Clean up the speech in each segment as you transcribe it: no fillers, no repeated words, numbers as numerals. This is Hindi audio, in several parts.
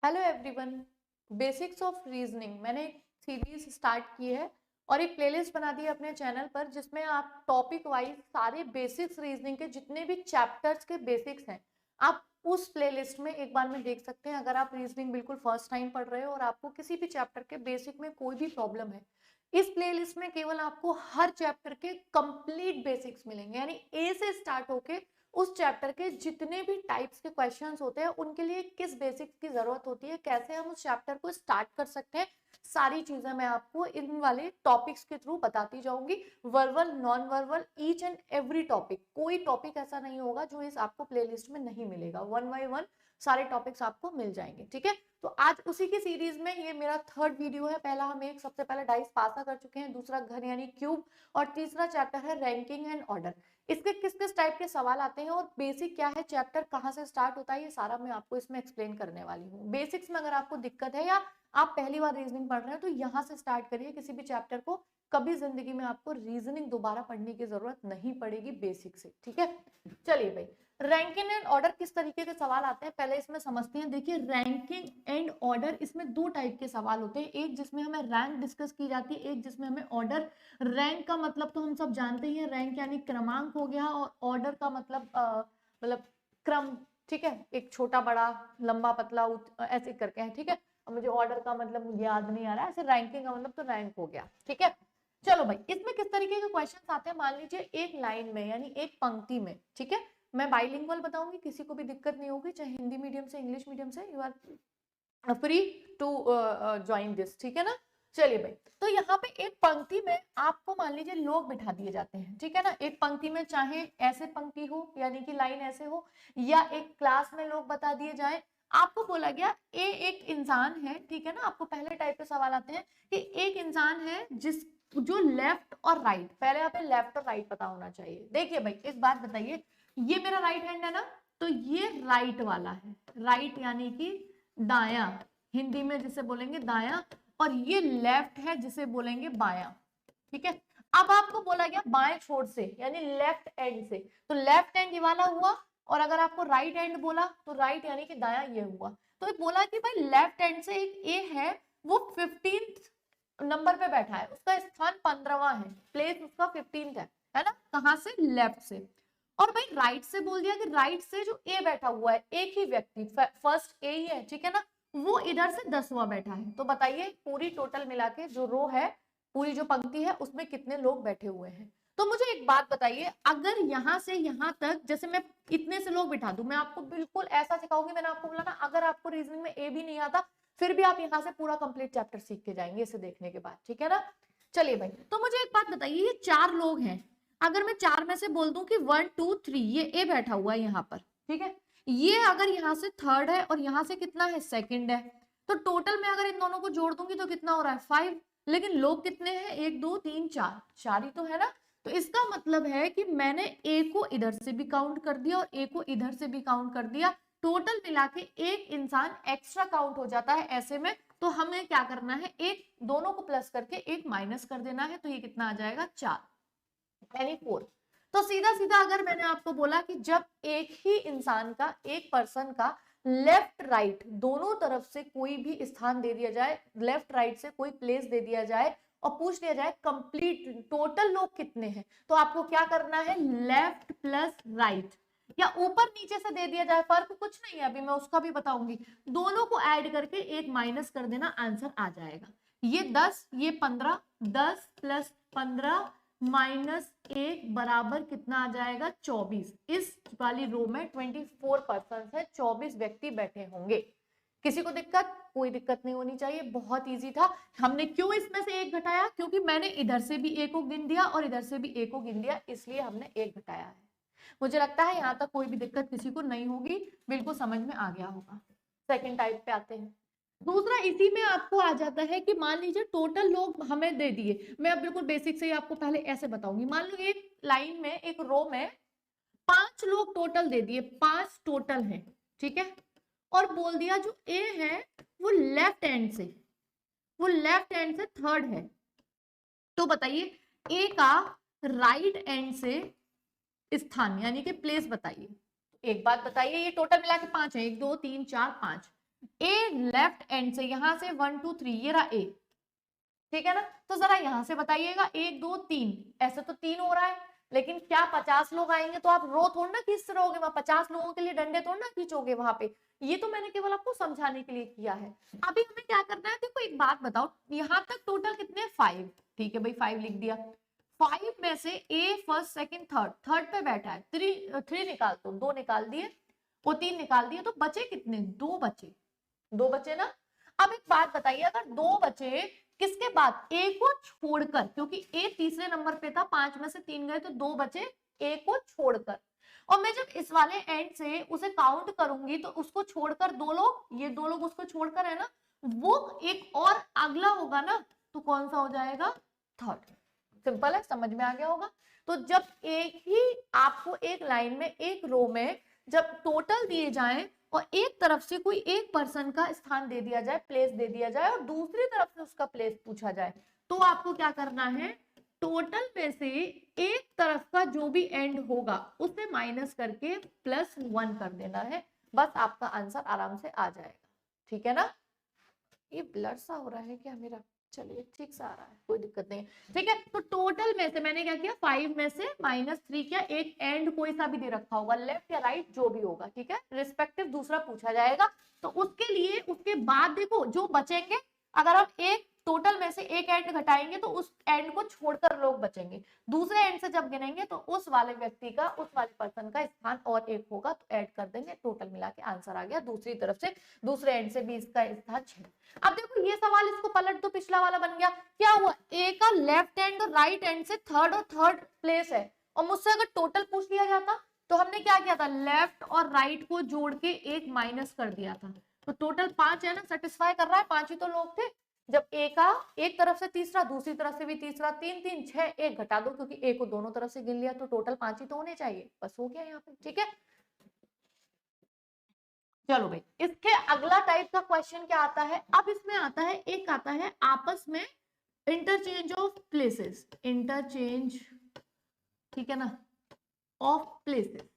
Hello everyone, basics of reasoning मैंने एक सीरीज स्टार्ट की है और एक प्लेलिस्ट बना दी है अपने चैनल पर, जिसमें आप टॉपिक वाइज सारे बेसिक्स रीजनिंग के जितने भी चैप्टर्स के बेसिक्स हैं आप उस प्लेलिस्ट में एक बार में देख सकते हैं। अगर आप रीजनिंग बिल्कुल फर्स्ट टाइम पढ़ रहे हो और आपको किसी भी चैप्टर के बेसिक में कोई भी प्रॉब्लम है, इस प्लेलिस्ट में केवल आपको हर चैप्टर के कंप्लीट बेसिक्स मिलेंगे, यानी ए से स्टार्ट होके उस चैप्टर के जितने भी टाइप्स के क्वेश्चंस होते हैं उनके लिए किस बेसिक्स की जरूरत होती है, कैसे हम उस चैप्टर को स्टार्ट कर सकते हैं, सारी चीजें मैं आपको इन वाले टॉपिक्स के थ्रू बताती जाऊंगी। Verbal, non verbal, each and every topic, कोई टॉपिक ऐसा नहीं होगा जो इस आपको प्लेलिस्ट में नहीं मिलेगा। वन बाय वन सारे टॉपिक्स आपको मिल जाएंगे। ठीक है, तो आज उसी की सीरीज में ये मेरा थर्ड वीडियो है। पहला हम एक सबसे पहले डाइस पासा कर चुके हैं, दूसरा घर यानी क्यूब, और तीसरा चैप्टर है रैंकिंग एंड ऑर्डर। इसके किस किस टाइप के सवाल आते हैं और बेसिक क्या है, चैप्टर कहाँ से स्टार्ट होता है, ये सारा मैं आपको इसमें एक्सप्लेन करने वाली हूँ। बेसिक्स में अगर आपको दिक्कत है या आप पहली बार रीजनिंग पढ़ रहे हैं तो यहाँ से स्टार्ट करिए। किसी भी चैप्टर को कभी जिंदगी में आपको रीजनिंग दोबारा पढ़ने की जरूरत नहीं पड़ेगी बेसिक से। ठीक है, चलिए भाई, रैंकिंग एंड ऑर्डर किस तरीके के सवाल आते हैं पहले इसमें समझते हैं। देखिए, रैंकिंग एंड ऑर्डर, इसमें दो टाइप के सवाल होते हैं, एक जिसमें हमें रैंक डिस्कस की जाती है, एक जिसमें हमें ऑर्डर। रैंक का मतलब तो हम सब जानते ही हैं, रैंक यानी क्रमांक हो गया, और ऑर्डर का मतलब मतलब क्रम। ठीक है, एक छोटा बड़ा लंबा पतला ऐसे करके है। ठीक है, अब मुझे ऑर्डर का मतलब याद नहीं आ रहा है, ऐसे रैंकिंग का मतलब तो रैंक हो गया। ठीक है, चलो भाई, इसमें किस तरीके के क्वेश्चंस आते हैं, मान लीजिए एक लाइन में यानी एक पंक्ति में। ठीक है, मैं बाइलिंगुअल बताऊंगी, किसी को भी दिक्कत नहीं होगी, चाहे हिंदी मीडियम से इंग्लिश मीडियम से, you are free to join this. ठीक है ना, चलिए भाई, तो यहाँ पे एक पंक्ति में आपको मान लीजिए लोग बिठा दिए जाते हैं। ठीक है ना, एक पंक्ति में चाहे ऐसे पंक्ति हो यानी कि लाइन ऐसे हो, या एक क्लास में लोग बता दिए जाए। आपको बोला गया ए एक इंसान है। ठीक है ना, आपको पहले टाइप के सवाल आते हैं कि एक इंसान है जिस जो लेफ्ट और राइट, पहले यहाँ पे लेफ्ट और राइट पता होना चाहिए। देखिए भाई, इस बात बताइए, ये मेरा राइट हैंड है ना, तो ये राइट वाला है, राइट यानी कि दाया, हिंदी में जिसे बोलेंगे दाया, और ये लेफ्ट है जिसे बोलेंगे बाया। ठीक है, अब आपको बोला गया बाएं छोर से यानी लेफ्ट एंड से, तो लेफ्ट एंड ये वाला हुआ, और अगर आपको राइट एंड बोला तो राइट यानी कि दाया ये हुआ। तो बोला कि भाई लेफ्ट एंड से एक ए है, वो 15 नंबर पे बैठा है, उसका स्थान 15वां है, प्लेस उसका 15 है ना, कहां से, लेफ्ट से। और भाई राइट से बोल दिया कि राइट से जो ए बैठा हुआ है, एक ही व्यक्ति, फर्स्ट ए ही है। ठीक है ना, वो इधर से 10वां बैठा है। तो बताइए पूरी टोटल मिला के जो रो है, पूरी जो पंक्ति है, उसमें कितने लोग बैठे हुए हैं। तो मुझे एक बात बताइए, अगर यहां से यहां तक जैसे मैं इतने से लोग बिठा दूं, मैं आपको बिल्कुल ऐसा सिखाऊंगी, मैंने आपको बोला ना, अगर आपको रीजनिंग में ए भी नहीं आता फिर भी आप यहां से पूरा कंप्लीट चैप्टर सीख के जाएंगे इसे देखने के बाद। ठीक है ना, चलिए भाई, तो मुझे एक बात बताइए, ये 4 लोग हैं, अगर मैं 4 में से बोल दूं कि 1 2 3, ये ए बैठा हुआ है यहाँ पर। ठीक है, ये अगर यहाँ से थर्ड है और यहाँ से कितना है, सेकंड है, तो टोटल में अगर इन दोनों को जोड़ दूंगी तो कितना हो रहा है, 5। लेकिन लोग कितने हैं, 1 2 3 4, 4 ही तो है ना। तो इसका मतलब है कि मैंने ए को इधर से भी काउंट कर दिया और ए को इधर से भी काउंट कर दिया, टोटल मिला के एक इंसान एक्स्ट्रा काउंट हो जाता है ऐसे में। तो हमें क्या करना है, एक दोनों को प्लस करके एक माइनस कर देना है, तो ये कितना आ जाएगा, 4 यानी 4। तो सीधा सीधा अगर मैंने आपको बोला कि जब एक ही इंसान का, एक पर्सन का लेफ्ट राइट दोनों तरफ से कोई भी स्थान दे दिया जाए, लेफ्ट राइट से कोई प्लेस दे दिया जाए और पूछ लिया जाए कंप्लीट टोटल लोग कितने हैं, तो आपको क्या करना है, लेफ्ट प्लस राइट, या ऊपर नीचे से दे दिया जाए, फर्क कुछ नहीं है, अभी मैं उसका भी बताऊंगी, दोनों को ऐड करके एक माइनस कर देना, आंसर आ जाएगा। ये 10, ये 15, 10 प्लस 15 माइनस 1 बराबर कितना आ जाएगा, 24। इस वाली रो में 24 पर्सन है, 24 व्यक्ति बैठे होंगे। किसी को दिक्कत, कोई दिक्कत नहीं होनी चाहिए, बहुत इजी था। हमने क्यों इसमें से एक घटाया, क्योंकि मैंने इधर से भी एक को गिन दिया और इधर से भी एक को गिन दिया, इसलिए हमने एक घटाया है। मुझे लगता है यहां तक कोई भी दिक्कत किसी को नहीं होगी, बिल्कुल समझ में आ गया होगा। सेकेंड टाइप पे आते हैं। दूसरा इसी में आपको आ जाता है कि मान लीजिए टोटल लोग हमें दे दिए, मैं अब बिल्कुल बेसिक से ही आपको पहले ऐसे बताऊंगी। मान लो एक लाइन में, एक रो में 5 लोग टोटल दे दिए, 5 टोटल हैं। ठीक है, और बोल दिया जो ए है वो लेफ्ट हैंड से, वो लेफ्ट हैंड से थर्ड है, तो बताइए ए का राइट हैंड से स्थान यानी कि प्लेस बताइए। एक बात बताइए, ये टोटल मिला के 5 है, 1 2 3 4 5, ए लेफ्ट एंड से, यहां से 1 2 3 ये रहा ए, ठीक है ना। तो जरा यहां से बताइएगा 1 2 3, ऐसे तो 3 हो रहा है, लेकिन क्या 50 लोग आएंगे तो आप रो थोड़ा ना खींच रहोगे वहां, 50 लोगों के लिए डंडे थोड़ा ना खींचोगे वहां पे। ये तो मैंने केवल आपको समझाने के लिए किया है। अभी हमें क्या करना है, देखो एक बात बताओ, यहाँ तक टोटल कितने 5, ठीक है भाई 5 लिख दिया। 5 में से ए फर्स्ट सेकंड थर्ड, थर्ड पे बैठा है, 3 निकाल दो, 2 निकाल दिए, वो 3 निकाल दिए, तो बचे कितने, 2 बचे, 2 बचे ना। अब एक बात बताइए, अगर 2 बचे किसके बाद, ए को छोड़कर, क्योंकि ए तीसरे नंबर पे था, 5 में से 3 गए तो 2 बचे ए को छोड़कर। और मैं जब इस वाले एंड से उसे काउंट करूंगी तो उसको छोड़कर 2 लोग, ये 2 लोग उसको छोड़कर है ना, वो एक और अगला होगा ना, तो कौन सा हो जाएगा, थर्ड। सिंपल है, समझ में आ गया होगा। तो जब एक ही आपको एक लाइन में, एक रो में जब टोटल दिए जाएं और एक तरफ से कोई एक पर्सन का स्थान दे दिया जाए, प्लेस दे दिया जाए, और दूसरी तरफ से उसका प्लेस पूछा जाए, तो आपको क्या करना है, टोटल में से एक तरफ का जो भी एंड होगा उसे माइनस करके +1 कर देना है, बस आपका आंसर आराम से आ जाएगा। ठीक है ना। ये ब्लर सा हो रहा है क्या मेरा, चलिए ठीक से आ रहा है, कोई दिक्कत नहीं है। ठीक है, तो टोटल में से मैंने क्या किया, 5 में से -3 किया, एक एंड कोई सा भी दे रखा होगा, लेफ्ट या राइट जो भी होगा, ठीक है, रिस्पेक्टिव दूसरा पूछा जाएगा। तो उसके लिए उसके बाद देखो जो बचेंगे, अगर हम एक टोटल में से एक एंड घटाएंगे तो उस एंड को छोड़कर लोग बचेंगे, दूसरे एंड से जब गिनेंगे तो उस वाले व्यक्ति का, उस वाले पर्सन का स्थान और एक होगा, तो ऐड कर देंगे, टोटल मिला के आंसर आ गया। दूसरी तरफ से, दूसरे एंड से भी इसका स्थान 6। अब देखो ये सवाल, इसको पलट दो, पिछला वाला बन गया, क्या हुआ, ए का लेफ्ट एंड और राइट एंड से थर्ड और थर्ड प्लेस है, और मुझसे अगर टोटल पूछ लिया जाता तो हमने क्या किया था, लेफ्ट और राइट को जोड़ के एक माइनस कर दिया था, तो टोटल 5 है ना, सेटिस्फाई कर रहा है, 5 ही तो लोग थे। जब ए का एक तरफ से तीसरा, दूसरी तरफ से भी तीसरा, 3 3 6, एक घटा दो क्योंकि ए को दोनों तरफ से गिन लिया, तो टोटल 5 ही तो होने चाहिए, बस हो गया यहाँ पे। ठीक है, चलो भाई, इसके अगला टाइप का क्वेश्चन क्या आता है, अब इसमें आता है, एक आता है आपस में इंटरचेंज ऑफ प्लेसेस, इंटरचेंज, ठीक है ना, ऑफ प्लेसेस,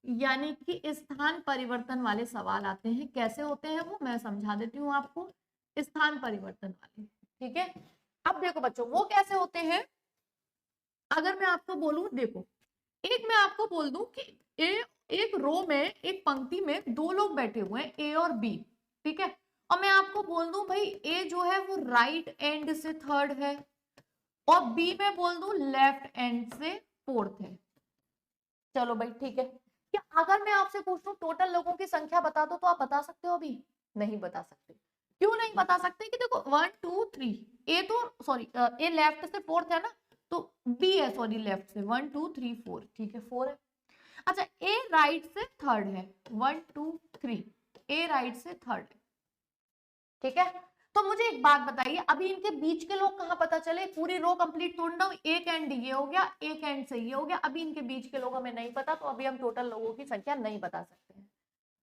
यानी कि स्थान परिवर्तन वाले सवाल आते हैं। कैसे होते हैं वो मैं समझा देती हूँ आपको, स्थान परिवर्तन वाले, ठीक है। अब देखो बच्चों वो कैसे होते हैं, अगर मैं आपको बोलूं, देखो एक मैं आपको बोल दूं कि एक रो में, एक पंक्ति में 2 लोग बैठे हुए हैं, ए और बी, ठीक है, और मैं आपको बोल दूं भाई ए जो है वो राइट एंड से थर्ड है, और बी में बोल दूं लेफ्ट एंड से फोर्थ है। चलो भाई ठीक है, क्या अगर मैं आपसे पूछूं टोटल लोगों की संख्या बता दो, तो आप बता सकते हो? अभी नहीं बता सकते। क्यों नहीं बता सकते, कि देखो 1 2 3, ए तो सॉरी ए लेफ्ट से फोर्थ है ना, तो बी है सॉरी लेफ्ट से, 1 2 3 4, ठीक है 4 है। अच्छा ए राइट से थर्ड है, 1 2 3, ए राइट से थर्ड है, ठीक है। तो मुझे एक बात बताइए, अभी इनके बीच के लोग कहाँ पता चले, पूरी रो कंप्लीट तोड़ना, एक एंड ये हो गया, एक एंड से ये हो गया, अभी इनके बीच के लोग हमें नहीं पता, तो अभी हम टोटल लोगों की संख्या नहीं बता सकते हैं।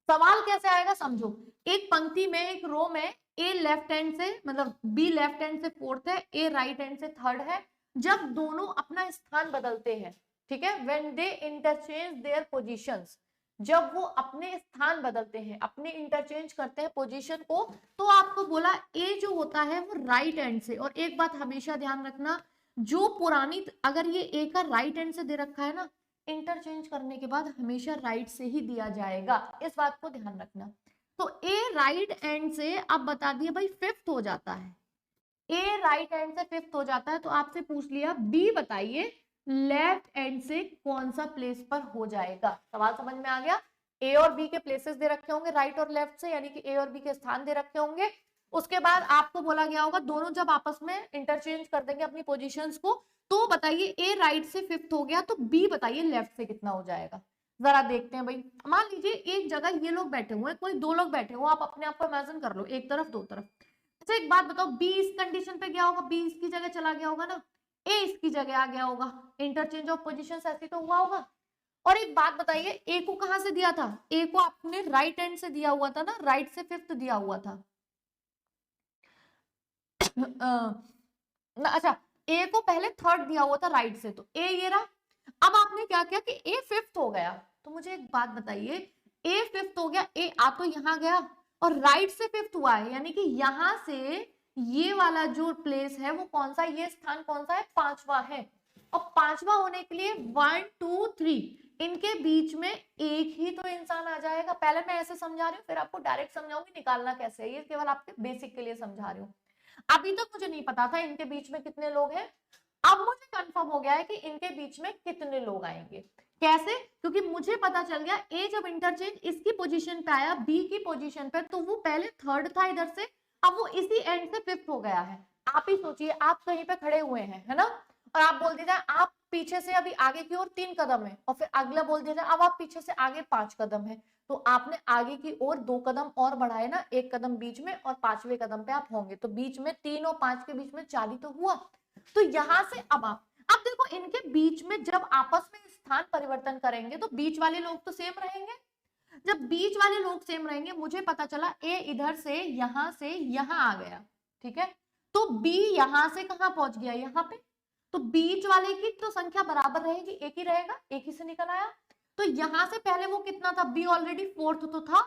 सवाल कैसे आएगा समझो, एक पंक्ति में, एक रो में, ए लेफ्ट हैंड से, मतलब बी लेफ्ट हैंड से फोर्थ है, ए राइट हैंड से थर्ड है, जब दोनों अपना स्थान बदलते हैं, ठीक है, when they interchange their positions, जब वो अपने स्थान बदलते हैं, अपने इंटरचेंज करते हैं पोजीशन को, तो आपको बोला ए जो होता है वो राइट हैंड से, और एक बात हमेशा ध्यान रखना, जो पुरानी, अगर ये ए का राइट हैंड से दे रखा है ना, इंटरचेंज करने के बाद हमेशा राइट से ही दिया जाएगा, इस बात को ध्यान रखना। तो ए राइट एंड से, अब बता दिए भाई फिफ्थ हो जाता है, ए राइट एंड से फिफ्थ हो जाता है, तो आपसे पूछ लिया बी बताइए लेफ्ट एंड से कौन सा प्लेस पर हो जाएगा। सवाल समझ में आ गया, ए और बी के प्लेसेस दे रखे होंगे राइट और लेफ्ट से, यानी कि ए और बी के स्थान दे रखे होंगे, उसके बाद आपको बोला गया होगा दोनों जब आपस में इंटरचेंज कर देंगे अपनी पोजीशंस को, तो बताइए ए राइट से फिफ्थ हो गया, तो बी बताइए लेफ्ट से कितना हो जाएगा। जरा देखते हैं भाई, मान लीजिए एक जगह ये लोग बैठे हुए हैं, कोई 2 लोग बैठे हुए, आप अपने आप को इमेजिन कर लो, एक तरफ 2 तरफ। अच्छा एक बात बताओ, बी इस कंडीशन पे गया होगा, बी इसकी जगह चला गया होगा ना, ए इसकी जगह आ गया होगा, इंटरचेंज ऑफ पोजीशंस ऐसे तो हुआ होगा। और एक बात बताइए, ए को कहां से दिया था, ए को आपने राइट एंड से दिया हुआ था ना, राइट से फिफ्थ दिया हुआ था। अच्छा ए को पहले थर्ड दिया हुआ था राइट से, तो ए ये रहा। अब आपने क्या किया कि ए फिफ्थ हो गया, तो मुझे एक बात बताइए, ए फिफ्थ हो गया, ए आ तो यहां गया, और राइट से फिफ्थ हुआ है, यानी कि यहां से ये वाला जो प्लेस है वो कौन सा, ये स्थान कौन सा है, पांचवा है। और पांचवा होने के लिए 1 2 3 इनके बीच में एक ही तो इंसान आ जाएगा। पहले मैं ऐसे समझा रही हूँ, फिर आपको डायरेक्ट समझाऊंगी निकालना कैसे है, ये केवल आपके बेसिक के लिए समझा रही हूँ। अभी तक मुझे नहीं पता था इनके बीच में कितने लोग हैं, अब मुझे कंफर्म हो गया है कि इनके बीच में कितने लोग आएंगे। कैसे, क्योंकि मुझे पता चल गया ए जब इंटरचेंज इसकी पोजीशन पे आया बी की पोजीशन पे, तो वो पहले थर्ड था इधर से, अब वो इसी एंड से फिफ्थ हो गया है। आप ही सोचिए, आप कहीं पे खड़े हुए हैं, है ना, और आप बोल दीजिए आप पीछे से अभी आगे की ओर 3 कदम है, और फिर अगला बोल दीजिए अब आप पीछे से आगे 5 कदम है, तो आपने आगे की ओर 2 कदम और बढ़ाए ना, 1 कदम बीच में, और 5वें कदम पे आप होंगे, तो बीच में 3 और 5 के बीच में 4 ही तो हुआ। तो यहां से अब देखो इनके बीच में जब आपस में स्थान परिवर्तन करेंगे तो बीच वाले लोग तो सेम रहेंगे। जब बीच वाले लोग सेम रहेंगे, मुझे पता चला ए इधर से यहां आ गया, ठीक है, तो बी यहां से कहां पहुंच गया, यहां पे, तो बीच वाले की तो संख्या बराबर रहेगी, एक ही रहेगा, एक ही से निकल आया। तो यहां से पहले वो कितना था, बी ऑलरेडी फोर्थ तो था,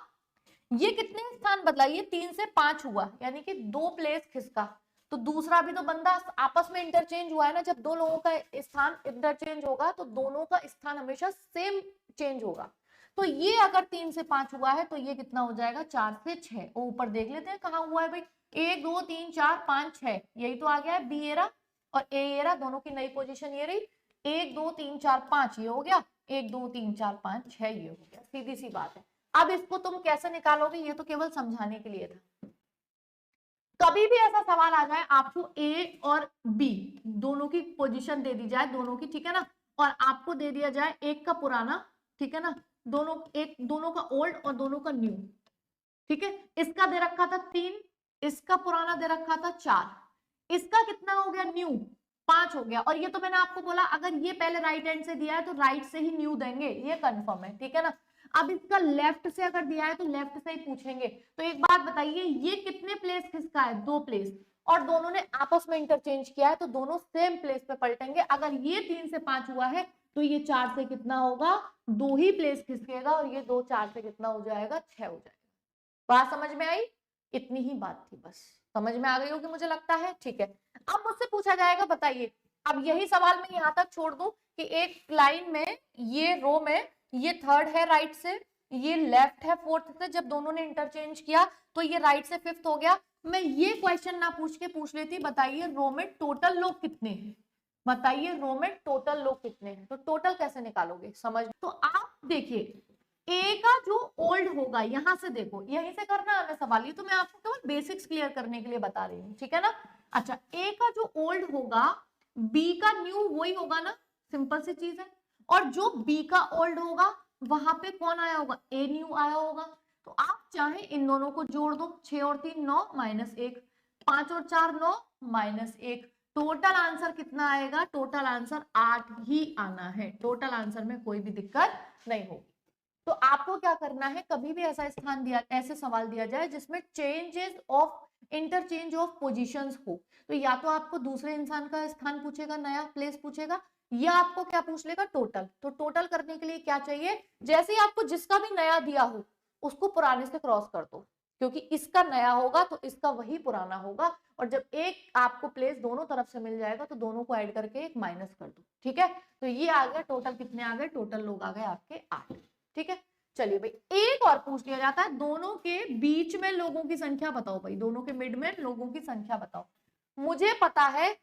ये कितने स्थान बदला, ये 3 से 5 हुआ, यानी कि 2 प्लेस खिसका। तो दूसरा भी तो बंदा आपस में इंटरचेंज हुआ है ना, जब दो लोगों का स्थान इंटरचेंज होगा तो दोनों का स्थान हमेशा सेम चेंज होगा। तो ये अगर 3 से 5 हुआ है तो ये कितना हो जाएगा, 4 से 6। ऊपर देख लेते हैं कहाँ हुआ है भाई, 1 2 3 4 5 6, यही तो आ गया है, बी एरा और ए एरा दोनों की नई पोजीशन ये रही, 1 2 3 4 5 ये हो गया, 1 2 3 4 5 6 ये हो गया, सीधी सी बात है। अब इसको तुम कैसे निकालोगे, ये तो केवल समझाने के लिए था। कभी भी ऐसा सवाल आ जाए, आपको ए और बी दोनों की पोजीशन दे दी जाए, दोनों की, ठीक है ना, और आपको दे दिया जाए एक का पुराना, ठीक है ना, दोनों का ओल्ड और दोनों का न्यू, ठीक है, इसका दे रखा था 3, इसका पुराना दे रखा था 4, इसका कितना हो गया, न्यू 5 हो गया। और ये तो मैंने आपको बोला अगर ये पहले राइट हैंड से दिया है तो राइट से ही न्यू देंगे, ये कंफर्म है, ठीक है ना। अब इसका लेफ्ट से अगर दिया है तो लेफ्ट से ही पूछेंगे। तो एक बात बताइए, ये कितने प्लेस किसका है, 2 प्लेस, और दोनों ने आपस में इंटरचेंज किया है तो दोनों सेम प्लेस पे पलटेंगे। अगर ये 3 से 5 हुआ है तो ये 4 से कितना होगा, 2 ही प्लेस खिसकेगा, और ये 2 4 से कितना हो जाएगा, 6 हो जाएगा। बात समझ में आई, इतनी ही बात थी, बस समझ में आ गई होगी मुझे लगता है, ठीक है। अब मुझसे पूछा जाएगा, बताइए, अब यही सवाल मैं यहां तक छोड़ दूं कि एक लाइन में ये रो में ये थर्ड है राइट से, ये लेफ्ट है फोर्थ से, जब दोनों ने इंटरचेंज किया तो ये राइट से फिफ्थ हो गया। मैं ये क्वेश्चन ना पूछ के पूछ लेती, बताइए रो में टोटल लोग कितने हैं, बताइए रो में टोटल लोग कितने हैं, तो टोटल कैसे निकालोगे समझ। तो आप देखिए, ए का जो ओल्ड होगा, यहां से देखो, यहीं से करना है सवाल, ये तो मैं आपको केवल बेसिक्स क्लियर करने के लिए बता रही हूँ, ठीक है ना। अच्छा, ए का जो ओल्ड होगा, बी का न्यू वही होगा ना, सिंपल सी चीज है। और जो बी का ओल्ड होगा वहां पे कौन आया होगा, ए न्यू आया होगा। तो आप चाहे इन दोनों को जोड़ दो, 6 और 3 9 -1, 5 और 4 9 -1, टोटल आंसर कितना आएगा, टोटल आंसर 8 ही आना है, टोटल आंसर में कोई भी दिक्कत नहीं होगी। तो आपको क्या करना है, कभी भी ऐसा स्थान दिया, ऐसे सवाल दिया जाए जिसमें changes of interchange of positions हो, तो या तो आपको दूसरे इंसान का स्थान पूछेगा, नया प्लेस पूछेगा, या आपको क्या पूछ लेगा, टोटल। तो टोटल करने के लिए क्या चाहिए, जैसे ही आपको जिसका भी नया दिया हो उसको पुराने से क्रॉस कर दो, क्योंकि इसका नया होगा तो इसका वही पुराना होगा, और जब एक आपको प्लेस दोनों तरफ से मिल जाएगा तो दोनों को ऐड करके एक माइनस कर दो, ठीक है। तो ये आ गया, टोटल कितने आ गए, टोटल लोग आ गए आपके 8, ठीक है। चलिए भाई, एक और पूछ लिया जाता है, दोनों के बीच में लोगों की संख्या बताओ भाई, दोनों के मिड में लोगों की संख्या बताओ। मुझे पता है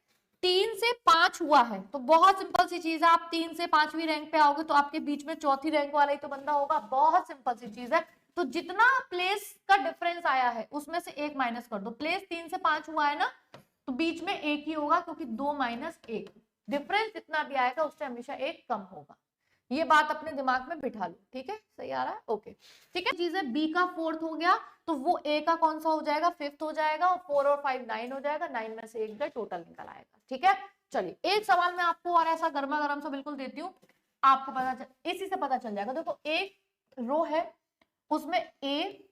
3 से 5 हुआ है, तो बहुत सिंपल सी चीज है, आप 3 से 5वीं रैंक पे आओगे तो आपके बीच में चौथी रैंक वाला ही तो बंदा होगा, बहुत सिंपल सी चीज है। तो जितना प्लेस का डिफरेंस आया है उसमें से एक माइनस कर दो, प्लेस 3 से 5 हुआ है ना, तो बीच में एक ही होगा, क्योंकि 2 - 1, डिफरेंस जितना भी आएगा उससे हमेशा एक कम होगा। ये बात अपने दिमाग में बिठा लो, ठीक है, सही आ रहा है, ओके, ठीक है। चीज है, बी का फोर्थ हो गया तो वो ए का कौन सा हो जाएगा, फिफ्थ हो जाएगा, और 4 और 5 9 हो जाएगा, 9 में से एक गए, टोटल निकल आएगा, ठीक है। चलिए एक सवाल मैं आपको और ऐसा गर्मा गर्म सा बिल्कुल देती हूँ, आपको इसी से पता चल जाएगा। देखो एक रो है, उसमें ए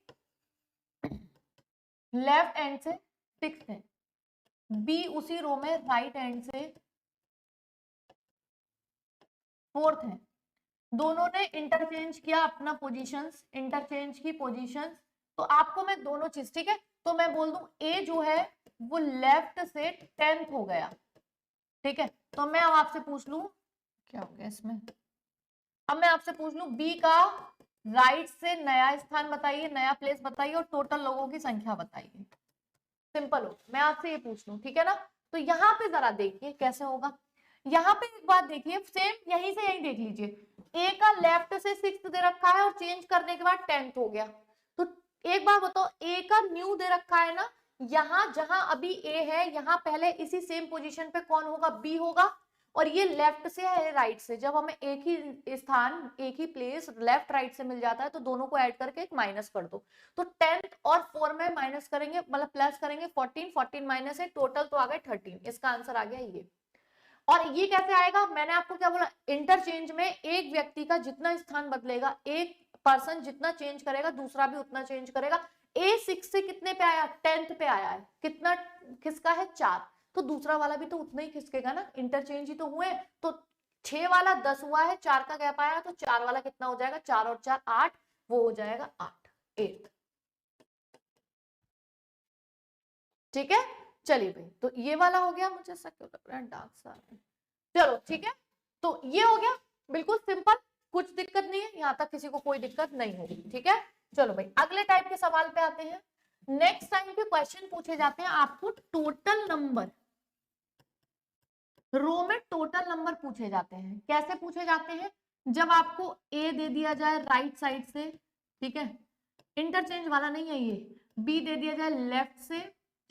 लेफ्ट एंड से 6 है, बी उसी रो में राइट एंड से 4th है, दोनों ने इंटरचेंज किया अपना पोजीशंस, इंटरचेंज की पोजीशंस, तो आपको मैं दोनों चीज, ठीक है, तो मैं बोल दूं ए जो है वो लेफ्ट से 10th हो गया, ठीक है। तो मैं अब आपसे पूछ लूं क्या हो गया इसमें, अब मैं आपसे पूछ लूं बी का राइट से नया स्थान बताइए, नया प्लेस बताइए और टोटल लोगों की संख्या बताइए। सिंपल हो, मैं आपसे ये पूछ लूं, ठीक है ना। तो यहाँ पे जरा देखिए कैसे होगा। यहाँ पे एक बात देखिए, सेम यहीं से यहीं देख लीजिए, ए का लेफ्ट से 6th दे रखा है और चेंज करने के बाद 10th हो गया। तो एक बार बताओ, ए का न्यू दे रखा है ना, यहां जहां अभी ए है यहां पहले इसी सेम पोजीशन पे कौन होगा, बी होगा। और ये लेफ्ट से है राइट से, जब हमें एक ही स्थान एक ही प्लेस लेफ्ट राइट से मिल जाता है तो दोनों को ऐड करके एक माइनस कर दो। तो 10th और 4 में माइनस करेंगे, मतलब प्लस करेंगे 14, 14 माइनस है, टोटल तो आ गए 13। इसका आंसर आ गया ये। और ये कैसे आएगा, मैंने आपको क्या बोला, इंटरचेंज में एक व्यक्ति का जितना स्थान बदलेगा, एक पर्सन जितना चेंज करेगा दूसरा भी उतना चेंज करेगा। ए 6 से कितने पे आया, 10th पे आया है, कितना खिसका है, 4, तो दूसरा वाला भी तो उतना ही खिसकेगा ना, इंटरचेंज ही तो हुए। तो 6 वाला 10 हुआ है, 4 का गैप आया, तो 4 वाला कितना हो जाएगा, 4 और 4 8, वो हो जाएगा 8, 8, ठीक है। चलिए भाई, तो ये वाला हो गया, मुझे ऐसा क्यों लग रहा है डार्क सा, चलो ठीक है। तो ये हो गया बिल्कुल सिंपल, कुछ दिक्कत नहीं है, यहां तक किसी को कोई दिक्कत नहीं होगी, ठीक है। चलो भाई अगले टाइप के सवाल पे आते हैं। नेक्स्ट टाइम के क्वेश्चन पूछे जाते हैं आपको टोटल नंबर, रो में टोटल नंबर पूछे जाते हैं। कैसे पूछे जाते हैं, जब आपको ए दे दिया जाए राइट साइड से, ठीक है, इंटरचेंज वाला नहीं है ये, बी दे दिया जाए लेफ्ट से,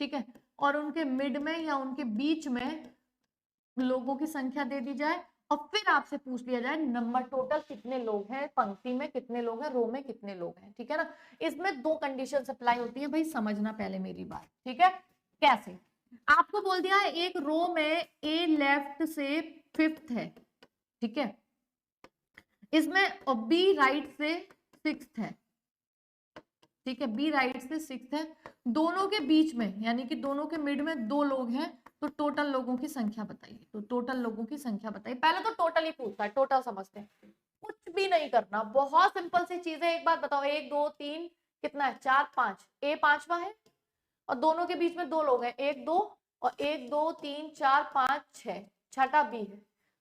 ठीक है, और उनके मिड में या उनके बीच में लोगों की संख्या दे दी जाए, और फिर आपसे पूछ लिया जाए नंबर टोटल कितने लोग हैं, पंक्ति में कितने लोग हैं, रो में कितने लोग हैं, ठीक है ना। इसमें दो कंडीशन अप्लाई होती है भाई, समझना पहले मेरी बात, ठीक है। कैसे, आपको बोल दिया है एक रो में ए लेफ्ट से 5th है, ठीक है, इसमें बी राइट से 6th है, ठीक है, बी राइट से 6th है, दोनों के बीच में यानी कि दोनों के मिड में 2 लोग हैं, तो टोटल लोगों की संख्या बताइए। तो टोटल लोगों की संख्या बताइए, पहले तो टोटल ही पूछता है, टोटल समझते हैं, कुछ भी नहीं करना, बहुत सिंपल सी चीज है। एक बात बताओ, 1 2 3 कितना है, 4 5, ए 5वां है और दोनों के बीच में 2 लोग हैं, 1 2, और 1 2 3 4 5 6, छठा बी है,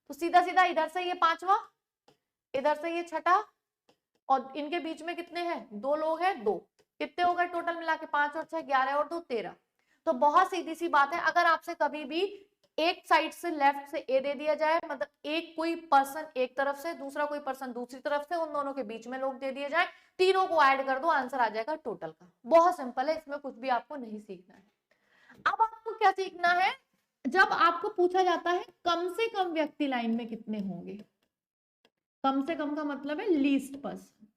तो सीधा सीधा इधर से ये 5वां, इधर से ये छठा, और इनके बीच में कितने हैं, 2 लोग हैं, 2, कितने हो गए टोटल मिला के, 5 और 6 11 और 2 13। तो बहुत सीधी सी बात है, अगर आपसे कभी भी एक साइड से लेफ्ट से ए दे दिया जाए, मतलब एक कोई पर्सन एक तरफ से, दूसरा कोई पर्सन दूसरी तरफ से, उन दोनों के बीच में लोग दे दिए जाए, तीनों को ऐड कर दो, आंसर आ जाएगा टोटल का। बहुत सिंपल है, इसमें कुछ भी आपको नहीं सीखना है। अब आपको क्या सीखना है, जब आपको पूछा जाता है कम से कम व्यक्ति लाइन में कितने होंगे, कम से कम का मतलब है लीस्ट पर्सन,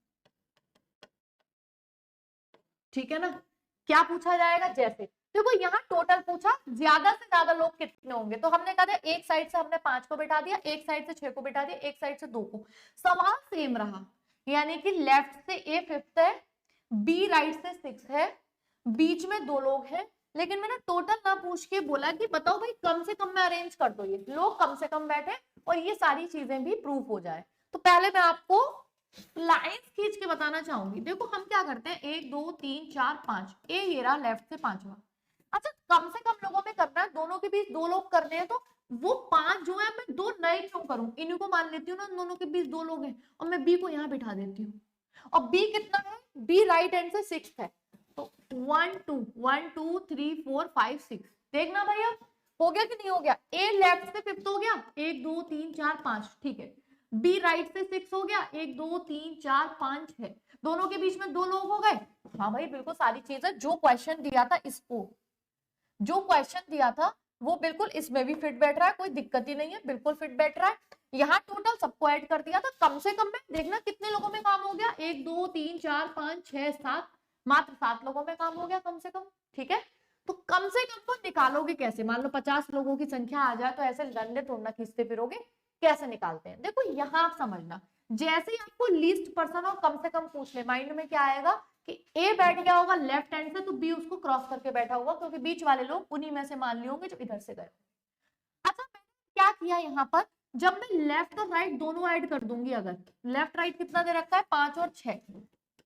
ठीक है ना। क्या पूछा जाएगा, जैसे देखो यहाँ टोटल पूछा, ज्यादा से ज्यादा लोग कितने होंगे, तो हमने कहा था एक साइड से हमने 5 को बिठा दिया, एक साइड से 6 को बिठा दिया, एक साइड से 2 को, सवाल सेम रहा, यानी कि लेफ्ट से ए 5th है, बी राइट से 6 है, बीच में 2 लोग हैं, लेकिन मैंने टोटल ना पूछ के बोला कि बताओ भाई कम से कम में अरेंज कर दो, ये लोग कम से कम बैठे और ये सारी चीजें भी प्रूफ हो जाए। तो पहले मैं आपको लाइंस खींच के बताना चाहूंगी। देखो हम क्या करते हैं, 1 2 3 4 5, ए ये रहा लेफ्ट से 5वां। अच्छा कम से कम लोगों में करना है, दोनों के बीच 2 लोग करने हैं, तो वो 5 जो है मैं 2 नए क्यों करूं, इन्हीं को मान लेती हूँ ना, दोनों के बीच 2 लोग हैं, और मैं बी को यहाँ बिठा देती हूँ। और बी कितना है, बी राइट हैंड से 6th है, तो 1 2 1 2 3 4 5 6, देखना भाई अब हो गया कि नहीं हो गया, ए लेफ्ट से 5th हो गया, 1 2 3 4 5, ठीक है, बी राइट से 6 हो गया, 1 2 3 4 5 6, दोनों के बीच में 2 लोग हो गए। हाँ भाई बिल्कुल सारी चीजें, जो क्वेश्चन दिया था इसको, जो क्वेश्चन दिया था वो बिल्कुल इसमें भी फिट बैठ रहा है, कोई दिक्कत ही नहीं है, बिल्कुल फिट बैठ रहा है। यहाँ टोटल सबको ऐड कर दिया था, कम से कम में देखना कितने लोगों में काम हो गया, 1 2 3 4 5 6 7, मात्र 7 लोगों में काम हो गया कम से कम, ठीक है। तो कम से कम को निकालोगे कैसे, मान लो 50 लोगों की संख्या आ जाए तो ऐसे डंडे थोड़ा खींचते फिरोगे, कैसे निकालते हैं, देखो यहाँ आप समझना, जैसे ही आपको लीस्ट पर्सन और कम से कम पूछ ले, माइंड में क्या आएगा कि ए बैठ गया होगा लेफ्ट हैंड से, तो बी उसको क्रॉस करके बैठा होगा, क्योंकि बीच वाले लोग उन्हीं में से मान लिए होंगे जो इधर से गए। अच्छा मैंने क्या किया यहाँ पर, जब मैं लेफ्ट और राइट दोनों ऐड कर दूंगी, अगर लेफ्ट राइट कितना दे रखा है 5 और 6,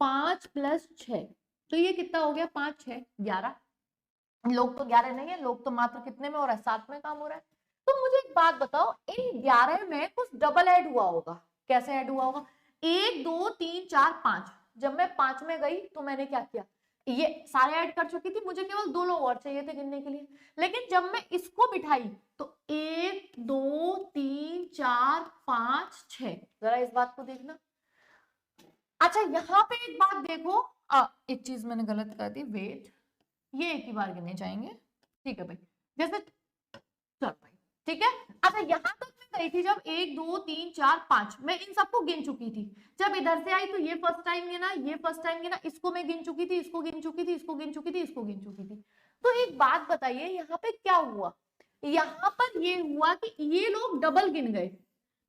5 + 6, तो ये कितना हो गया, 5 6 11 लोग तो 11 नहीं है, लोग तो मात्र कितने में हो रहा है, 7 में काम हो रहा है। तो मुझे एक बात बताओ, इन 11 में कुछ डबल ऐड हुआ होगा, कैसे ऐड हुआ होगा, 1 2 3 4 5, जब मैं 5 में गई तो मैंने क्या किया, ये सारे ऐड कर चुकी थी, मुझे केवल 2 लोग और चाहिए थे गिनने के लिए, लेकिन जब मैं इसको बिठाई तो 1 2 3 4 5 6, जरा इस बात को देखना। अच्छा यहाँ पे एक बात देखो, एक चीज मैंने गलत कर दी, वेट, ये एक ही बार गिने जाएंगे, ठीक है भाई, जैसे चल भाई, ठीक है। अच्छा यहाँ तक मैं गई थी जब 1 2 3 4 5, मैं इन सबको गिन चुकी थी, जब इधर से आई तो ये फर्स्ट टाइम गिना, ये फर्स्ट टाइम गिना, इसको मैं गिन चुकी थी, इसको गिन चुकी थी, इसको गिन चुकी थी, इसको गिन चुकी थी। तो एक बात बताइए यहाँ पे क्या हुआ, यहाँ पर ये हुआ कि ये लोग डबल गिन गए,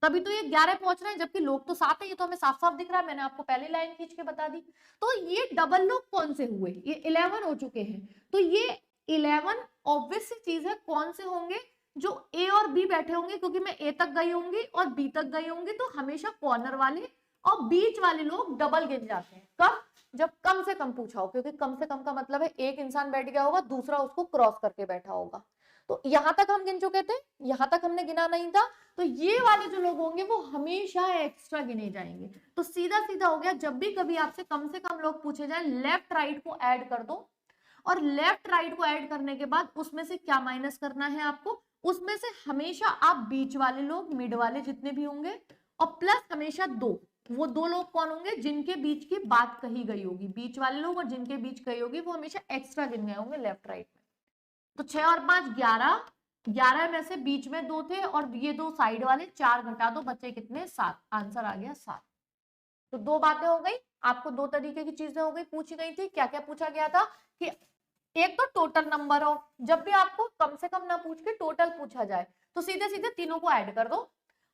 तभी तो ये 11 पहुंच रहे हैं, जबकि लोग तो 7 है, ये तो हमें साफ साफ दिख रहा है, मैंने आपको पहले लाइन खींच के बता दी। तो ये डबल लोग कौन से हुए, ये 11 हो चुके हैं, तो ये 11 ऑब्वियस सी चीज है, कौन से होंगे, जो ए और बी बैठे होंगे, क्योंकि मैं ए तक गई होंगी और बी तक गई होंगी, तो हमेशा कॉर्नर वाले और बीच वाले लोग डबल गिन जाते हैं, कब, जब कम से कम पूछा हो, क्योंकि कम से कम का मतलब है एक इंसान बैठ गया होगा, दूसरा उसको क्रॉस करके बैठा होगा। तो यहां तक हम गिन चुके थे, यहां तक हमने गिना नहीं था, तो ये वाले जो लोग होंगे वो हमेशा एक्स्ट्रा गिने जाएंगे। तो सीधा सीधा हो गया, जब भी कभी आपसे कम से कम लोग पूछे जाए, लेफ्ट राइट को ऐड कर दो, और लेफ्ट राइट को ऐड करने के बाद उसमें से क्या माइनस करना है आपको, उसमें से हमेशा आप बीच वाले लोग, मिड वाले जितने भी होंगे, और प्लस हमेशा 2, वो 2 लोग कौन होंगे, जिनके बीच की बात कही गई होगी, बीच वाले लोग और जिनके बीच कही होगी, वो हमेशा एक्स्ट्रा गिन गए होंगे लेफ्ट राइट में। तो 6 और 5 11, 11 में से बीच में 2 थे और ये 2 साइड वाले, 4 घटा दो, बचे कितने, 7, आंसर आ गया 7। तो 2 बातें हो गई, आपको 2 तरीके की चीजें हो गई, पूछी गई थी, क्या क्या पूछा गया था कि एक तो टोटल नंबर ऑफ, जब भी आपको कम से कम ना पूछ के टोटल पूछा जाए तो सीधे सीधे तीनों को ऐड कर दो,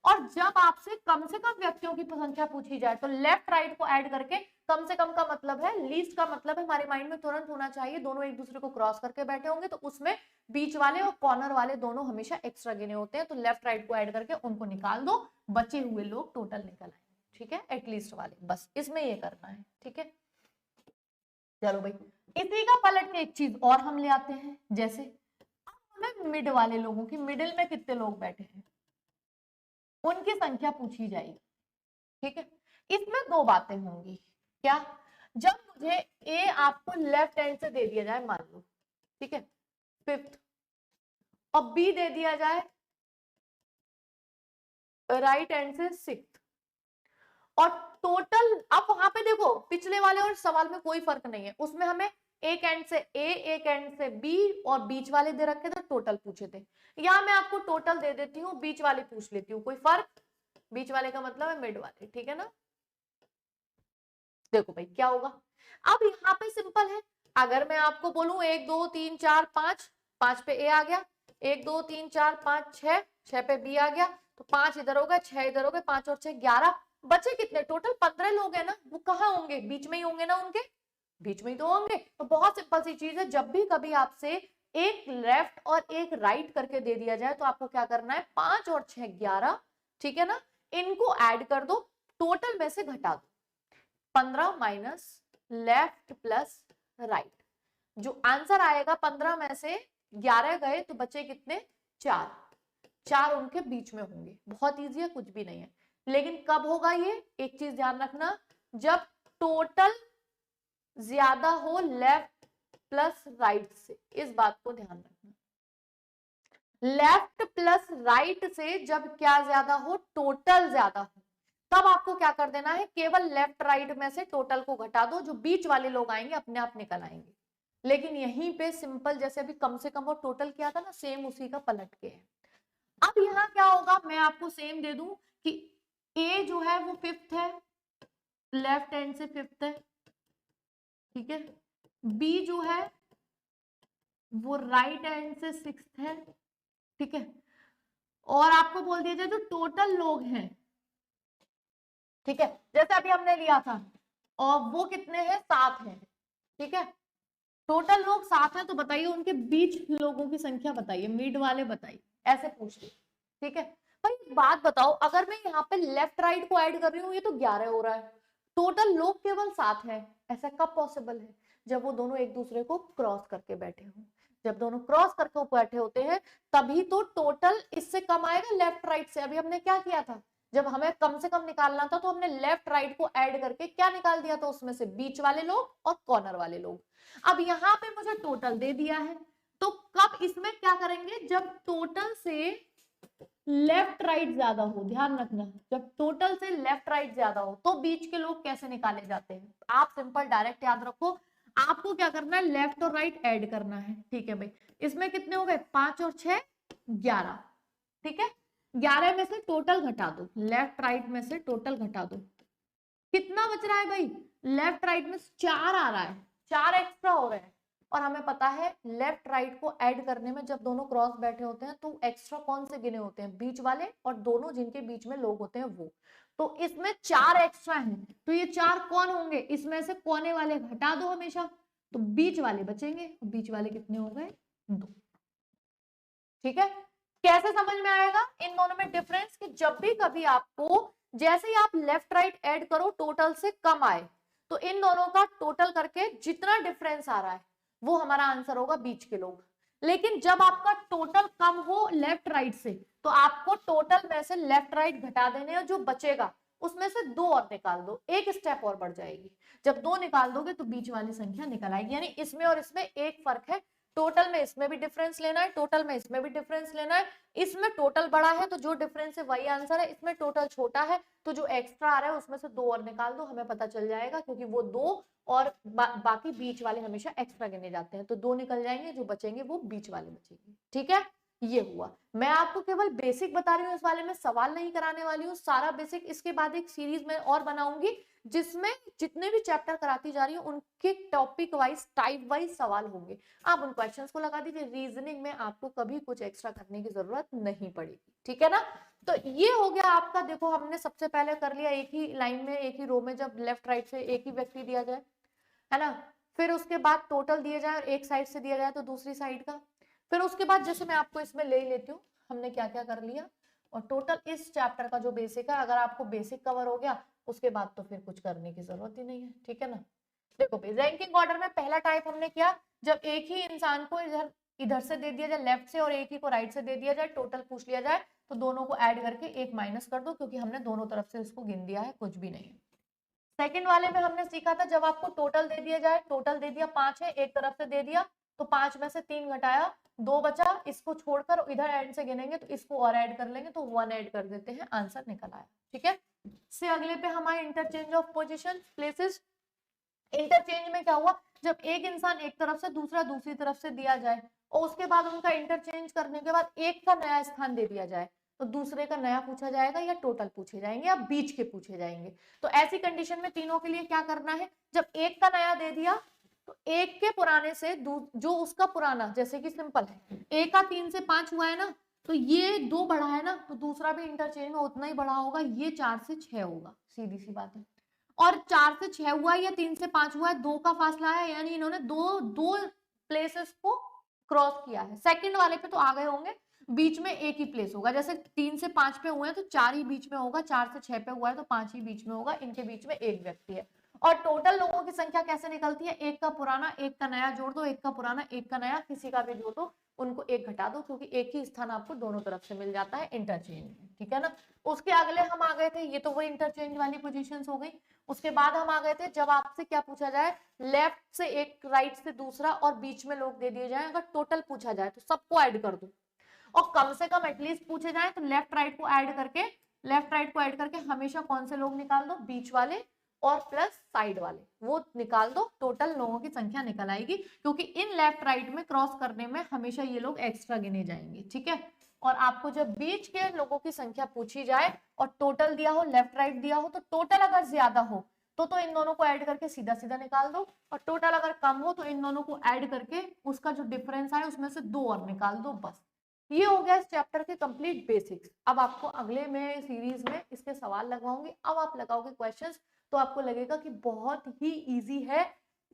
और जब आपसे कम से कम व्यक्तियों की संख्या पूछी जाए तो लेफ्ट राइट को ऐड करके, कम से कम का मतलब है, लीस्ट का मतलब है, हमारे माइंड में तुरंत होना चाहिए दोनों एक दूसरे को क्रॉस करके बैठे होंगे, तो उसमें बीच वाले और कॉर्नर वाले दोनों हमेशा एक्स्ट्रा गिने होते हैं, तो लेफ्ट राइट को ऐड करके उनको निकाल दो, बचे हुए लोग टोटल निकल आएंगे, ठीक है, एटलीस्ट वाले, बस इसमें ये करना है, ठीक है। चलो भाई, इसी का पलट के एक चीज और हम ले आते हैं, जैसे हमें मिड वाले लोगों की, मिडिल में कितने लोग बैठे हैं उनकी संख्या पूछी जाएगी, ठीक है। इसमें 2 बातें होंगी, क्या, जब मुझे ए आपको लेफ्ट हैंड से दे दिया जाए, मान लो, ठीक है, 5th, और बी दे दिया जाए राइट हैंड से 6th, और टोटल, अब वहां पे देखो पिछले वाले और सवाल में कोई फर्क नहीं है, उसमें हमें एक एंड से ए, एक एंड से बी, और बीच वाले दे रखे थे, टोटल पूछे थे, यहां मैं आपको टोटल दे देती हूँ, बीच वाले पूछ लेती हूँ, कोई फर्क, बीच वाले का मतलब है मिड वाले, ठीक है ना। देखो भाई क्या होगा, अब यहाँ पे सिंपल है, अगर मैं आपको बोलूं 1 2 3 4 5, 5 पे ए आ गया, 1 2 3 4 5 6, 6 पे बी आ गया, तो 5 इधर हो गए, 6 इधर हो गए, 5 और 6 11, बचे कितने, टोटल 15 लोग हैं ना, वो कहाँ होंगे, बीच में ही होंगे ना, उनके बीच में ही तो होंगे। तो बहुत सिंपल सी चीज है, जब भी कभी आपसे एक लेफ्ट और एक राइट करके दे दिया जाए तो आपको क्या करना है, 5 और 6 11, ठीक है ना, इनको ऐड कर दो, टोटल में से घटा दो, 15 माइनस लेफ्ट प्लस राइट, जो आंसर आएगा 15 में से 11 गए तो बचे कितने, 4, 4 उनके बीच में होंगे, बहुत इजी है, कुछ भी नहीं है। लेकिन कब होगा ये, एक चीज ध्यान रखना, जब टोटल ज्यादा हो लेफ्ट प्लस राइट से, इस बात को ध्यान रखना, लेफ्ट प्लस राइट से जब क्या ज्यादा हो, टोटल ज्यादा हो, तब आपको क्या कर देना है, केवल लेफ्ट राइट में से टोटल को घटा दो, जो बीच वाले लोग आएंगे अपने आप निकल आएंगे। लेकिन यहीं पे सिंपल, जैसे अभी कम से कम और टोटल किया था ना, सेम उसी का पलट के है। अब यहाँ क्या होगा, मैं आपको सेम दे दूं कि ए जो है वो 5th है, लेफ्ट हैंड से 5th है, ठीक है, बी जो है वो राइट हैंड से 6th है, ठीक है, और आपको बोल दिया जाए जो टोटल लोग हैं, ठीक है, जैसे अभी हमने लिया था, और वो कितने हैं, 7 हैं, ठीक है, टोटल लोग 7 हैं, तो बताइए उनके बीच लोगों की संख्या बताइए, मिड वाले बताइए, ऐसे पूछ ली, ठीक है। भाई एक बात बताओ, अगर मैं यहाँ पे लेफ्ट राइट को ऐड कर रही हूँ, ये तो 11 हो रहा है, टोटल लोग केवल 7 है, ऐसा कब पॉसिबल है, जब वो दोनों एक दूसरे को क्रॉस करके बैठे हों। जब दोनों क्रॉस करके बैठे होते हैं तभी तो टोटल इससे कम आएगा लेफ्ट राइट से। अभी हमने क्या किया था, जब हमें कम से कम निकालना था तो हमने लेफ्ट राइट को ऐड करके क्या निकाल दिया था, उसमें से बीच वाले लोग और कॉर्नर वाले लोग। अब यहाँ पे मुझे टोटल दे दिया है, तो कब इसमें क्या करेंगे, जब टोटल से लेफ्ट राइट ज्यादा हो, ध्यान रखना, जब टोटल से लेफ्ट राइट ज्यादा हो तो बीच के लोग कैसे निकाले जाते हैं। आप सिंपल डायरेक्ट याद रखो, आपको क्या करना है, लेफ्ट और राइट ऐड करना है। ठीक है भाई, इसमें कितने हो गए, 5 और 6 11। ठीक है, 11 में से टोटल घटा दो, लेफ्ट राइट में से टोटल घटा दो, कितना बच रहा है भाई, लेफ्ट राइट में 4 आ रहा है, 4 एक्स्ट्रा हो रहे हैं। और हमें पता है लेफ्ट राइट को ऐड करने में जब दोनों क्रॉस बैठे होते हैं तो एक्स्ट्रा कौन से गिने होते हैं, बीच वाले और दोनों जिनके बीच में लोग होते हैं वो। तो इसमें 4 एक्स्ट्रा हैं, तो ये 4 कौन होंगे, इसमें से कोने वाले घटा दो हमेशा, तो बीच वाले बचेंगे। बीच वाले कितने हो गए, 2। ठीक है, कैसे समझ में आएगा इन दोनों में डिफरेंस, कि जब भी कभी आपको, जैसे ही आप लेफ्ट राइट ऐड करो टोटल से कम आए, तो इन दोनों का टोटल करके जितना डिफरेंस आ रहा है वो हमारा आंसर होगा बीच के लोग। लेकिन जब आपका टोटल कम हो लेफ्ट राइट से, तो आपको टोटल में से लेफ्ट राइट घटा देने हैं, जो बचेगा उसमें से 2 और निकाल दो, एक स्टेप और बढ़ जाएगी। जब 2 निकाल दोगे तो बीच वाली संख्या निकल आएगी। यानी इसमें और इसमें एक फर्क है, टोटल में इसमें भी डिफरेंस लेना है, टोटल में इसमें भी डिफरेंस लेना है। इसमें टोटल बड़ा है तो जो डिफरेंस है वही आंसर है, इसमें टोटल छोटा है तो जो एक्स्ट्रा आ रहा है उसमें से 2 और निकाल दो, हमें पता चल जाएगा, क्योंकि वो 2 और बाकी बीच वाले हमेशा एक्स्ट्रा गिने जाते हैं, तो 2 निकल जाएंगे, जो बचेंगे वो बीच वाले बचेंगे। ठीक है, ये हुआ। मैं आपको केवल बेसिक बता रही हूँ, इस वाले में सवाल नहीं कराने वाली हूँ, सारा बेसिक इसके बाद एक सीरीज में और बनाऊंगी जिसमें जितने भी चैप्टर कराती जा रही हूँ उनके टॉपिक वाइज टाइप वाइज सवाल होंगे। आप उन क्वेश्चंस को लगा दीजिए, रीजनिंग में आपको कभी कुछ एक्स्ट्रा करने की जरूरत नहीं पड़ेगी। ठीक है ना, तो ये हो गया आपका। देखो हमने सबसे पहले कर लिया, एक ही लाइन में एक ही रो में जब लेफ्ट राइट से एक ही व्यक्ति दिया जाए, है ना, फिर उसके बाद टोटल दिए जाए और एक साइड से दिया जाए तो दूसरी साइड का, फिर उसके बाद जैसे मैं आपको इसमें ले लेती हूँ हमने क्या क्या कर लिया, और टोटल इस चैप्टर का जो बेसिक है, अगर आपको बेसिक कवर हो गया उसके बाद तो फिर कुछ करने की जरूरत ही नहीं है। ठीक है ना, देखो भाई रैंकिंग ऑर्डर में पहला टाइप हमने किया, जब एक ही इंसान को इधर इधर से दे दिया जाए लेफ्ट से और एक ही को राइट से दे दिया जाए, टोटल पूछ लिया जाए, तो दोनों को ऐड करके एक माइनस कर दो, क्योंकि हमने दोनों तरफ से इसको गिन दिया है, कुछ भी नहीं है। सेकंड वाले में हमने सीखा था, जब आपको टोटल दे दिया जाए, टोटल दे दिया 5 है, एक तरफ से दे दिया तो 5 में से 3 घटाया, 2 बचा, इसको छोड़कर इधर एंड से गिनेंगे तो इसको और ऐड कर लेंगे तो 1 ऐड कर देते हैं, आंसर निकल आया। ठीक है, से अगले पे हमारे interchange of position places. Interchange में क्या हुआ, जब एक इंसान एक तरफ से दूसरा दूसरी तरफ से दिया जाए और उसके बाद उनका इंटरचेंज करने के बाद एक का नया स्थान दे दिया जाए, तो दूसरे का नया पूछा जाएगा या टोटल पूछे जाएंगे या बीच के पूछे जाएंगे। तो ऐसी कंडीशन में तीनों के लिए क्या करना है, जब एक का नया दे दिया तो एक के पुराने से जो उसका पुराना, जैसे कि सिंपल है, एक का 3 से 5 हुआ है ना, तो ये 2 बढ़ा है ना, तो दूसरा भी इंटरचेंज में उतना ही बढ़ा होगा, ये 4 से 6 होगा, सीधी सी बात है। और 4 से 6 हुआ है या 3 से 5 हुआ है, 2 का फासला है, यानी इन्होंने दो प्लेसेस को क्रॉस किया है। सेकंड वाले पे तो आ गए होंगे, बीच में एक ही प्लेस होगा, जैसे 3 से 5 पे हुए हैं तो 4 ही बीच में होगा, 4 से 6 पे हुआ है तो 5 ही बीच में होगा, इनके बीच में एक व्यक्ति है। और टोटल लोगों की संख्या कैसे निकलती है, एक का पुराना एक का नया जोड़ दो, एक का पुराना एक का नया, किसी का भी जोड़ दो, उनको एक घटा दो, क्योंकि एक ही स्थान आपको दोनों तरफ से मिल जाता है इंटरचेंज में। ठीक है ना, उसके अगले हम आ गए थे, ये तो वही इंटरचेंज वाली पोजीशंस हो गई। उसके बाद हम आ गए थे, जब आपसे क्या पूछा जाए, लेफ्ट से एक राइट से दूसरा और बीच में लोग दे दिए जाए, अगर टोटल पूछा जाए तो सबको ऐड कर दो, और कम से कम एटलीस्ट पूछे जाए तो लेफ्ट राइट को ऐड करके हमेशा कौन से लोग निकाल दो, बीच वाले और प्लस साइड वाले, वो निकाल दो, टोटल लोगों की संख्या निकल आएगी, क्योंकि इन लेफ्ट राइट में क्रॉस करने में हमेशा ये लोग एक्स्ट्रा गिने जाएंगे। ठीक है, और आपको जब बीच के लोगों की संख्या पूछी जाए और टोटल दिया हो, लेफ्ट राइट दिया हो, तो टोटल अगर ज्यादा हो तो इन दोनों को ऐड करके सीधा सीधा निकाल दो, और टोटल अगर कम हो तो इन दोनों को ऐड करके उसका जो डिफरेंस आए उसमें से 2 और निकाल दो, बस। ये हो गया इस चैप्टर के कंप्लीट बेसिक्स। अब आपको अगले में सीरीज में इसके सवाल लगवाऊंगी, अब आप लगाओगे क्वेश्चंस तो आपको लगेगा कि बहुत ही इजी है।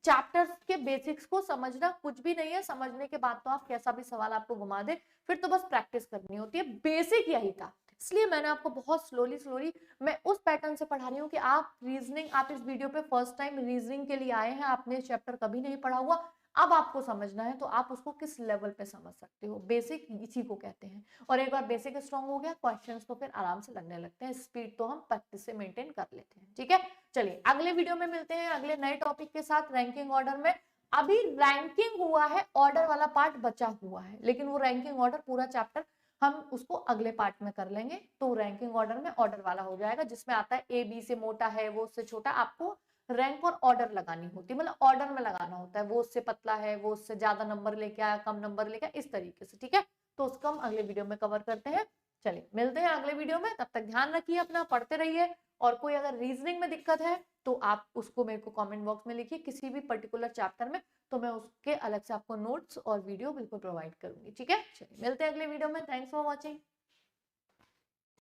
चैप्टर्स के बेसिक्स को समझना कुछ भी नहीं है, समझने के बाद तो आप कैसा भी सवाल आपको घुमा दे, फिर तो बस प्रैक्टिस करनी होती है। बेसिक यही था, इसलिए मैंने आपको बहुत स्लोली स्लोली मैं उस पैटर्न से पढ़ा रही हूँ कि आप रीजनिंग, आप इस वीडियो पे फर्स्ट टाइम रीजनिंग के लिए आए हैं, आपने चैप्टर कभी नहीं पढ़ा हुआ, अब आपको समझना है तो आप उसको किस लेवल पे समझ सकते हो। बेसिक इसी को कहते हैं। और एक बार बेसिक स्ट्रांग हो गया, क्वेश्चंस तो फिर आराम से लगने लगते हैं, स्पीड तो हम प्रैक्टिस से मेंटेन कर लेते हैं। ठीक है, चलिए अगले वीडियो में मिलते हैं अगले नए टॉपिक के साथ, रैंकिंग ऑर्डर में। अभी रैंकिंग हुआ है, ऑर्डर वाला पार्ट बचा हुआ है, लेकिन वो रैंकिंग ऑर्डर पूरा चैप्टर हम उसको अगले पार्ट में कर लेंगे। तो रैंकिंग ऑर्डर में ऑर्डर वाला हो जाएगा, जिसमें आता है ए बी से मोटा है, वो उससे छोटा, आपको रैंक और ऑर्डर लगानी होती है, मतलब ऑर्डर में लगाना होता है, वो उससे पतला है, वो उससे ज्यादा नंबर लेके आया, कम नंबर लेके आया, इस तरीके से। ठीक है, तो उसको हम अगले वीडियो में कवर करते हैं। चलिए मिलते हैं अगले वीडियो में, तब तक ध्यान रखिए अपना, पढ़ते रहिए। और कोई अगर रीजनिंग में दिक्कत है तो आप उसको मेरे को कमेंट बॉक्स में लिखिए, किसी भी पर्टिकुलर चैप्टर में, तो मैं उसके अलग से आपको नोट्स और वीडियो बिल्कुल प्रोवाइड करूंगी। ठीक है, चलिए मिलते हैं अगले वीडियो में। Thanks for watching.